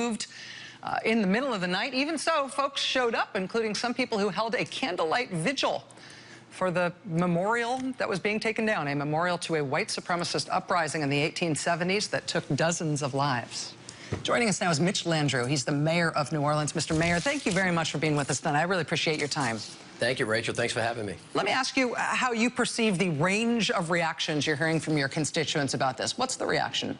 removed in the middle of the night. Even so, folks showed up, including some people who held a candlelight vigil for the memorial that was being taken down, a memorial to a white supremacist uprising in the 1870s that took dozens of lives. Joining us now is Mitch Landrieu. He's the mayor of New Orleans. Mr. Mayor, thank you very much for being with us tonight. I really appreciate your time. Thank you, Rachel. Thanks for having me. Let me ask you how you perceive the range of reactions you're hearing from your constituents about this. What's the reaction?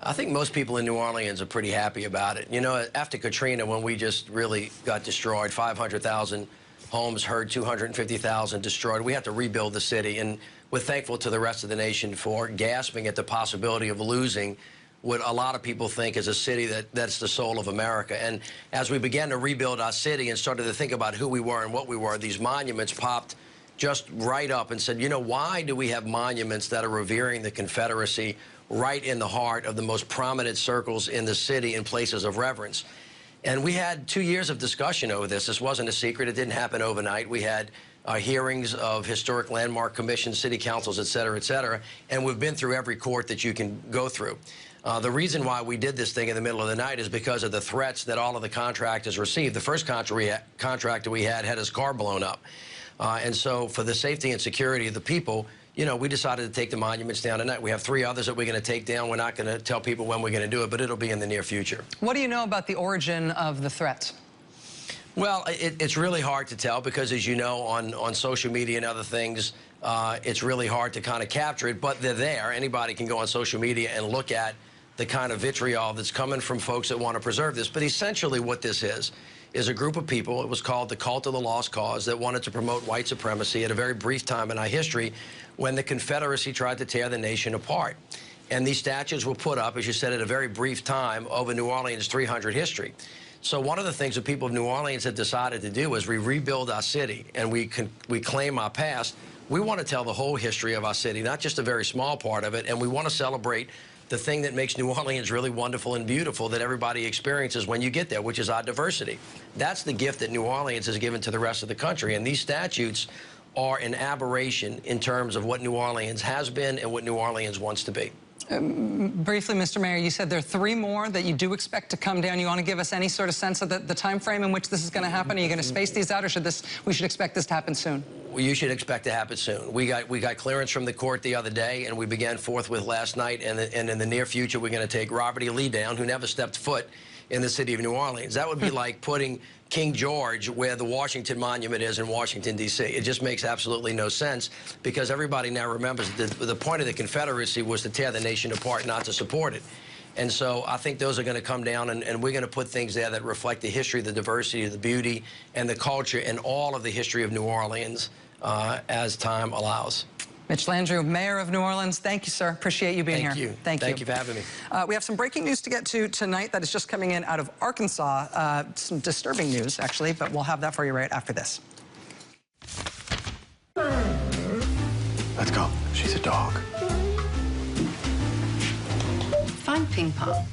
I think most people in New Orleans are pretty happy about it. You know, after Katrina, when we just really got destroyed, 500,000 homes hurt, 250,000 destroyed, we had to rebuild the city. And we're thankful to the rest of the nation for gasping at the possibility of losing what a lot of people think is a city that's the soul of America. And as we began to rebuild our city and started to think about who we were and what we were, these monuments popped just right up and said, you know, why do we have monuments that are revering the Confederacy right in the heart of the most prominent circles in the city in places of reverence? And we had 2 years of discussion over this. This wasn't a secret. It didn't happen overnight. We had hearings of historic landmark commissions, city councils, et cetera, and we've been through every court that you can go through. The reason why we did this thing in the middle of the night is because of the threats that all of the contractors received. The first contractor we had his car blown up. And so for the safety and security of the people, you know, we decided to take the monuments down tonight. We have 3 others that we're going to take down. We're not going to tell people when we're going to do it, but it'll be in the near future. What do you know about the origin of the threats? Well, it's really hard to tell because, as you know, on social media and other things, it's really hard to kind of capture it, but they're there. Anybody can go on social media and look at the kind of vitriol that's coming from folks that want to preserve this. But essentially what this is a group of people, it was called the Cult of the Lost Cause, that wanted to promote white supremacy at a very brief time in our history when the Confederacy tried to tear the nation apart. And these statues were put up, as you said, at a very brief time over New Orleans' 300 history. So one of the things that people of New Orleans have decided to do is we rebuild our city and we claim our past. We want to tell the whole history of our city, not just a very small part of it, and we want to celebrate the thing that makes New Orleans really wonderful and beautiful that everybody experiences when you get there, which is our diversity. That's the gift that New Orleans has given to the rest of the country, and these statutes are an aberration in terms of what New Orleans has been and what New Orleans wants to be. Briefly, Mr. Mayor, you said there are 3 more that you do expect to come down. You want to give us any sort of sense of the time frame in which this is going to happen? Are you going to space these out, or we should expect this to happen soon? Well, you should expect to happen soon. We got clearance from the court the other day, and we began forthwith last night. And in the near future, we're going to take Robert E. Lee down, who never stepped foot in the city of New Orleans. That would be like putting King George where the Washington Monument is in Washington, D.C. It just makes absolutely no sense because everybody now remembers the point of the Confederacy was to tear the nation apart, not to support it. And so I think those are going to come down, and we're going to put things there that reflect the history, the diversity, the beauty, and the culture, and all of the history of New Orleans as time allows. Mitch Landrieu, Mayor of New Orleans, thank you, sir. Appreciate you being here. Thank you. Thank you for having me. We have some breaking news to get to tonight that is just coming in out of Arkansas. Some disturbing news, actually, but we'll have that for you right after this. Let's go. She's a dog. Find Ping Pong.